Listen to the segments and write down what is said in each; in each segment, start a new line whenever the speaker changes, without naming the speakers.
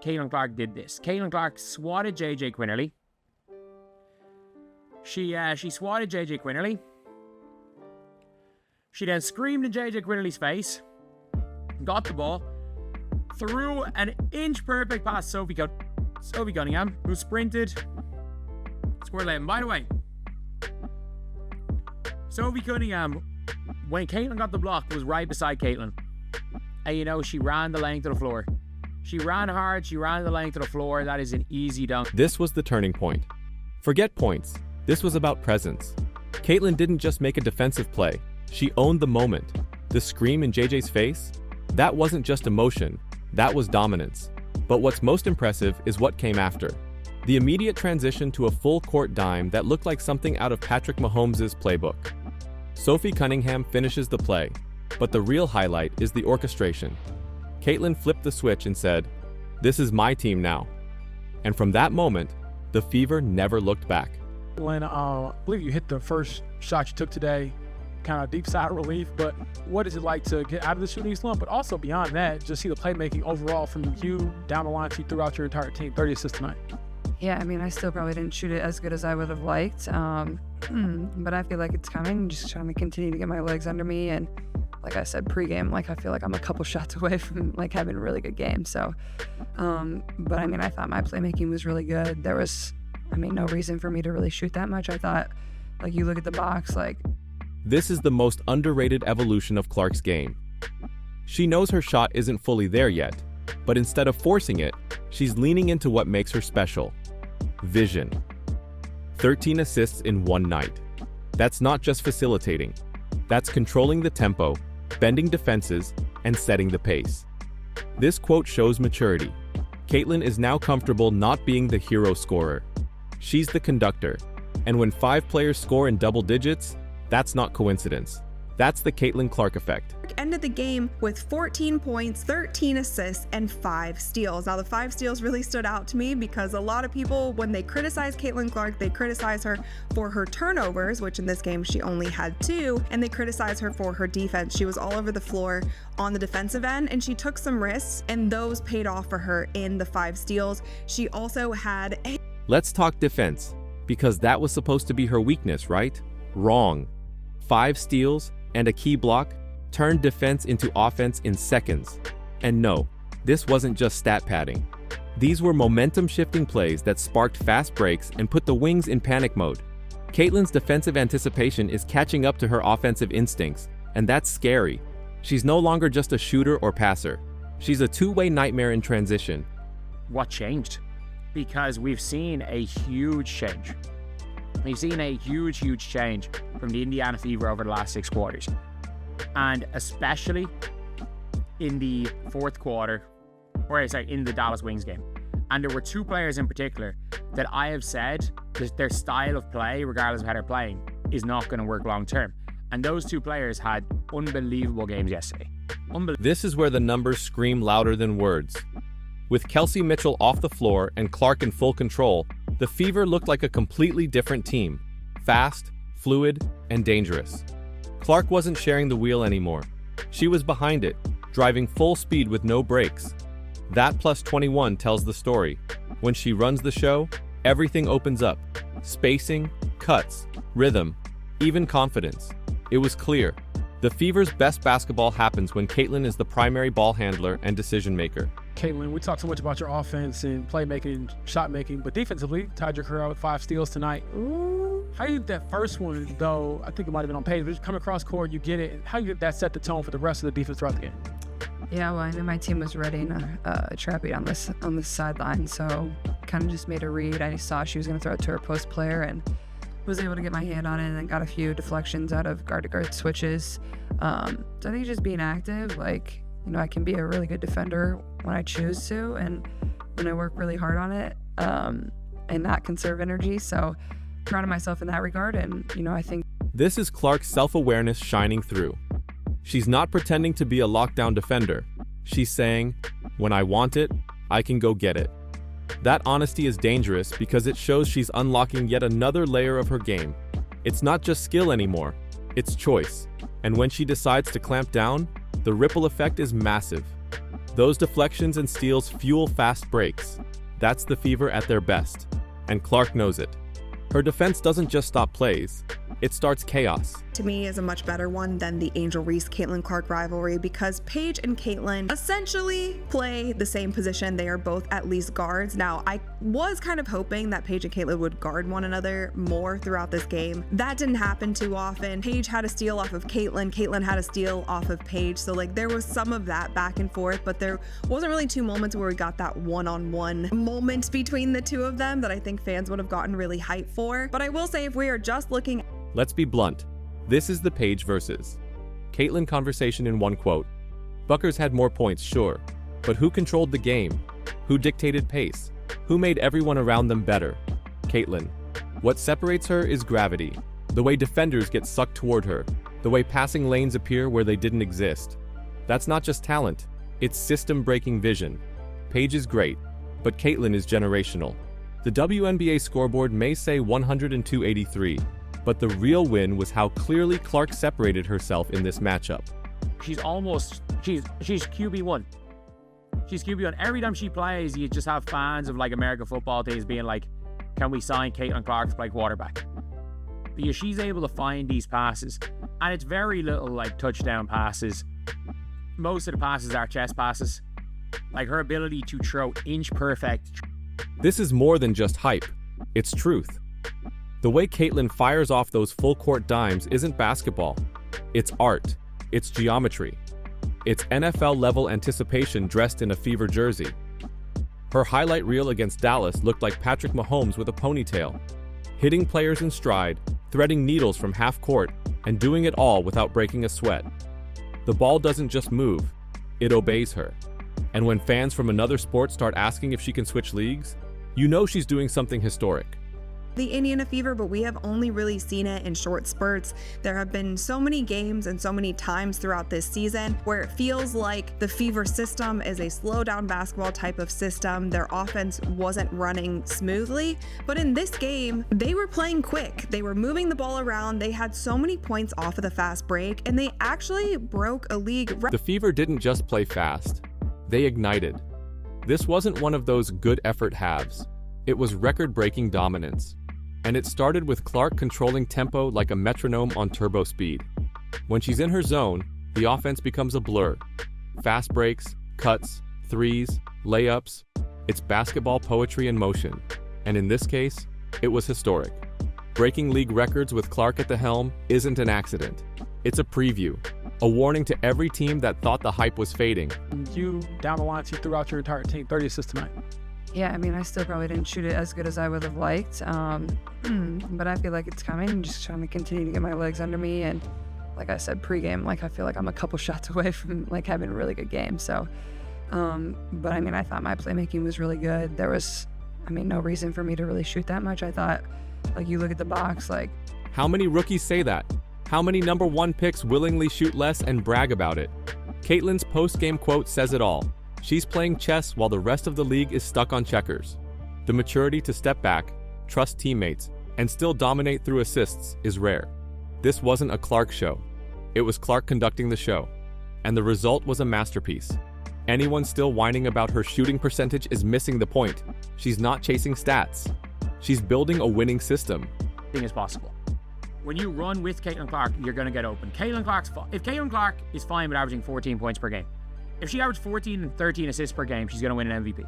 Caitlin Clark did this. Caitlin Clark swatted JJ Quinterly. She swatted JJ Quinterly. She then screamed in JJ Quinterly's face, got the ball, threw an inch perfect pass Sophie Cunningham, who sprinted, scored late. And by the way, Sophie Cunningham, when Caitlin got the block, was right beside Caitlin. And you know, she ran the length of the floor. She ran hard, she ran the length of the floor. That is an easy dunk.
This was the turning point. Forget points. This was about presence. Caitlin didn't just make a defensive play. She owned the moment. The scream in JJ's face? That wasn't just emotion. That was dominance. But what's most impressive is what came after. The immediate transition to a full-court dime that looked like something out of Patrick Mahomes' playbook. Sophie Cunningham finishes the play, but the real highlight is the orchestration. Caitlin flipped the switch and said, "This is my team now." And from that moment, the Fever never looked back.
Lynn, I believe you hit the first shot you took today, kind of deep side relief, but what is it like to get out of the shooting slump? But also beyond that, just see the playmaking overall from you down the line throughout your entire team, 30 assists tonight.
Yeah, I mean, I still probably didn't shoot it as good as I would have liked, but I feel like it's coming. Just trying to continue to get my legs under me, and like I said pregame, like I feel like I'm a couple shots away from like having a really good game. So, but I mean, I thought my playmaking was really good. There was, I mean, no reason for me to really shoot that much. I thought, like, you look at the box, like.
This is the most underrated evolution of Clark's game. She knows her shot isn't fully there yet, but instead of forcing it, she's leaning into what makes her special. Vision. 13 assists in one night. That's not just facilitating. That's controlling the tempo, bending defenses, and setting the pace. This quote shows maturity. Caitlin is now comfortable not being the hero scorer. She's the conductor, and when 5 players score in double digits, that's not coincidence. That's the Caitlin Clark effect.
Ended the game with 14 points, 13 assists, and 5 steals. Now, the 5 steals really stood out to me because a lot of people, when they criticize Caitlin Clark, they criticize her for her turnovers, which in this game she only had 2, and they criticize her for her defense. She was all over the floor on the defensive end, and she took some risks, and those paid off for her in the 5 steals. She also had a...
Let's talk defense, because that was supposed to be her weakness, right? Wrong. 5 steals and a key block turned defense into offense in seconds. And no, this wasn't just stat padding. These were momentum-shifting plays that sparked fast breaks and put the Wings in panic mode. Caitlin's defensive anticipation is catching up to her offensive instincts, and that's scary. She's no longer just a shooter or passer. She's a two-way nightmare in transition.
What changed? Because we've seen a huge change. We've seen a huge change from the Indiana Fever over the last 6 quarters. And especially in the fourth quarter, in the Dallas Wings game. And there were 2 players in particular that I have said that their style of play, regardless of how they're playing, is not going to work long term. And those 2 players had unbelievable games yesterday.
This is where the numbers scream louder than words. With Kelsey Mitchell off the floor and Clark in full control, the Fever looked like a completely different team. Fast, fluid, and dangerous. Clark wasn't sharing the wheel anymore. She was behind it, driving full speed with no brakes. That plus 21 tells the story. When she runs the show, everything opens up. Spacing, cuts, rhythm, even confidence. It was clear. The Fever's best basketball happens when Caitlin is the primary ball handler and decision maker.
Caitlin, we talked so much about your offense and playmaking, shot making, but defensively, tied your career out with 5 steals tonight. How you get that first one, though? I think it might have been on Paige, but you come across court, you get it. And how you get that set the tone for the rest of the defense throughout the game?
Yeah, well, I knew my team was ready to trap it on this sideline, so kind of just made a read. I saw she was going to throw it to her post player and was able to get my hand on it and got a few deflections out of guard-to-guard switches. So I think just being active, like, you know, I can be a really good defender when I choose to and when I work really hard on it and not conserve energy. So proud of myself in that regard. And, you know, I think
this is Clark's self-awareness shining through. She's not pretending to be a lockdown defender. She's saying, when I want it, I can go get it. That honesty is dangerous because it shows she's unlocking yet another layer of her game. It's not just skill anymore, it's choice. And when she decides to clamp down, the ripple effect is massive. Those deflections and steals fuel fast breaks. That's the Fever at their best, and Clark knows it. Her defense doesn't just stop plays, it starts chaos.
To me, is a much better one than the Angel Reese-Caitlin Clark rivalry because Paige and Caitlin essentially play the same position. They are both at least guards. Now, I was kind of hoping that Paige and Caitlin would guard one another more throughout this game. That didn't happen too often. Paige had a steal off of Caitlin. Caitlin had a steal off of Paige. So like there was some of that back and forth, but there wasn't really two moments where we got that one-on-one moment between the two of them that I think fans would have gotten really hyped for. But I will say if we are just looking...
Let's be blunt. This is the Paige versus Caitlin conversation in one quote. Bueckers had more points, sure, but who controlled the game? Who dictated pace? Who made everyone around them better? Caitlin. What separates her is gravity, the way defenders get sucked toward her, the way passing lanes appear where they didn't exist. That's not just talent, it's system-breaking vision. Paige is great, but Caitlin is generational. The WNBA scoreboard may say 102-83, but the real win was how clearly Clark separated herself in this matchup.
She's QB1. She's QB1. Every time she plays, you just have fans of like American football teams being like, can we sign Caitlin Clark to play quarterback? Because she's able to find these passes, and it's very little like touchdown passes. Most of the passes are chest passes. Like her ability to throw inch perfect.
This is more than just hype, it's truth. The way Caitlin fires off those full-court dimes isn't basketball. It's art. It's geometry. It's NFL-level anticipation dressed in a Fever jersey. Her highlight reel against Dallas looked like Patrick Mahomes with a ponytail, hitting players in stride, threading needles from half-court, and doing it all without breaking a sweat. The ball doesn't just move, it obeys her. And when fans from another sport start asking if she can switch leagues, you know she's doing something historic.
The Indiana Fever, but we have only really seen it in short spurts. There have been so many games and so many times throughout this season where it feels like the Fever system is a slow down basketball type of system. Their offense wasn't running smoothly, but in this game, they were playing quick. They were moving the ball around. They had so many points off of the fast break, and they actually broke a league record.
The Fever didn't just play fast. They ignited. This wasn't one of those good effort halves. It was record-breaking dominance. And it started with Clark controlling tempo like a metronome on turbo speed. When she's in her zone, the offense becomes a blur. Fast breaks, cuts, threes, layups. It's basketball poetry in motion. And in this case, it was historic. Breaking league records with Clark at the helm isn't an accident. It's a preview, a warning to every team that thought the hype was fading.
You, down the line, you threw out your entire team, 30 assists tonight.
Yeah, I mean, I still probably didn't shoot it as good as I would have liked, but I feel like it's coming. I'm just trying to continue to get my legs under me, and like I said pregame, like I feel like I'm a couple shots away from like having a really good game. So, but I mean, I thought my playmaking was really good. There was, I mean, no reason for me to really shoot that much. I thought, like, you look at the box, like...
How many rookies say that? How many number one picks willingly shoot less and brag about it? Caitlin's post-game quote says it all. She's playing chess while the rest of the league is stuck on checkers. The maturity to step back, trust teammates, and still dominate through assists is rare. This wasn't a Clark show. It was Clark conducting the show. And the result was a masterpiece. Anyone still whining about her shooting percentage is missing the point. She's not chasing stats. She's building a winning system.
Thing is possible. When you run with Caitlin Clark, you're going to get open. If Caitlin Clark is fine with averaging 14 points per game, if she averaged 14 and 13 assists per game, she's going to win an MVP.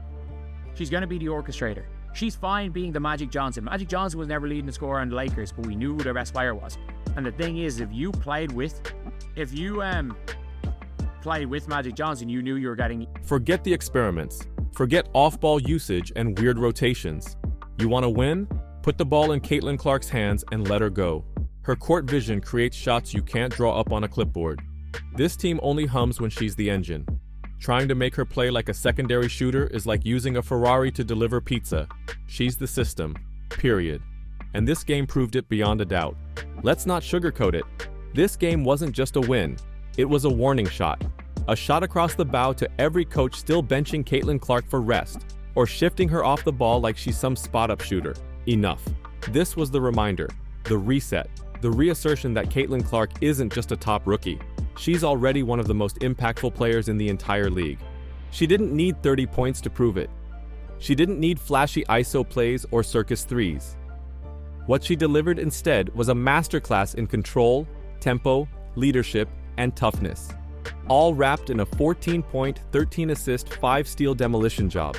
She's going to be the orchestrator. She's fine being the Magic Johnson. Magic Johnson was never leading the scorer on the Lakers, but we knew who their best player was. And the thing is, if you played with Magic Johnson, you knew you were getting...
Forget the experiments. Forget off-ball usage and weird rotations. You want to win? Put the ball in Caitlin Clark's hands and let her go. Her court vision creates shots you can't draw up on a clipboard. This team only hums when she's the engine. Trying to make her play like a secondary shooter is like using a Ferrari to deliver pizza. She's the system, period. And this game proved it beyond a doubt. Let's not sugarcoat it. This game wasn't just a win. It was a warning shot. A shot across the bow to every coach still benching Caitlin Clark for rest, or shifting her off the ball like she's some spot-up shooter. Enough. This was the reminder, the reset, the reassertion that Caitlin Clark isn't just a top rookie. She's already one of the most impactful players in the entire league. She didn't need 30 points to prove it. She didn't need flashy ISO plays or circus threes. What she delivered instead was a masterclass in control, tempo, leadership, and toughness, all wrapped in a 14-point, 13-assist, 5-steal demolition job.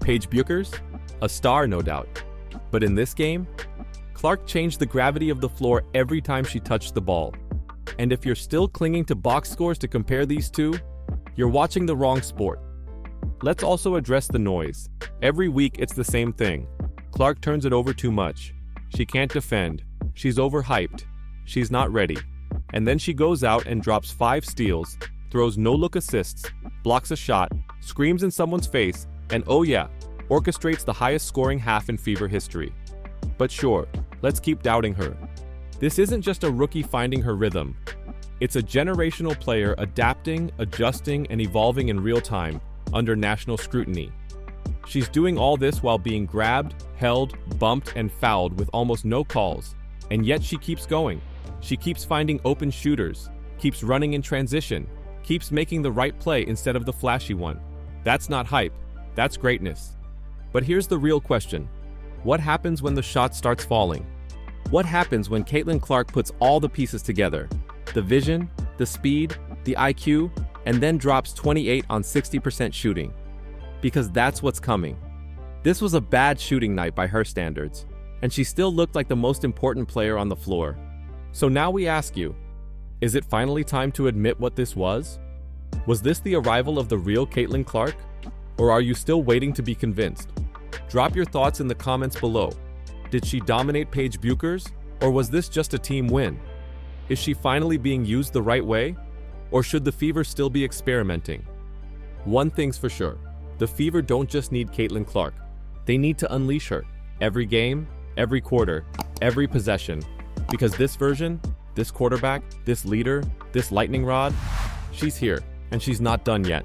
Paige Bueckers? A star, no doubt. But in this game, Clark changed the gravity of the floor every time she touched the ball. And if you're still clinging to box scores to compare these two, you're watching the wrong sport. Let's also address the noise. Every week it's the same thing. Clark turns it over too much. She can't defend. She's overhyped. She's not ready. And then she goes out and drops 5 steals, throws no-look assists, blocks a shot, screams in someone's face, and oh yeah, orchestrates the highest scoring half in Fever history. But sure, let's keep doubting her. This isn't just a rookie finding her rhythm. It's a generational player adapting, adjusting, and evolving in real time under national scrutiny. She's doing all this while being grabbed, held, bumped, and fouled with almost no calls. And yet she keeps going. She keeps finding open shooters, keeps running in transition, keeps making the right play instead of the flashy one. That's not hype, that's greatness. But here's the real question. What happens when the shot starts falling? What happens when Caitlin Clark puts all the pieces together? The vision, the speed, the IQ, and then drops 28 on 60% shooting. Because that's what's coming. This was a bad shooting night by her standards, and she still looked like the most important player on the floor. So now we ask you, is it finally time to admit what this was? Was this the arrival of the real Caitlin Clark? Or are you still waiting to be convinced? Drop your thoughts in the comments below. Did she dominate Paige Bueckers, or was this just a team win? Is she finally being used the right way? Or should the Fever still be experimenting? One thing's for sure, the Fever don't just need Caitlin Clark. They need to unleash her. Every game, every quarter, every possession. Because this version, this quarterback, this leader, this lightning rod, she's here, and she's not done yet.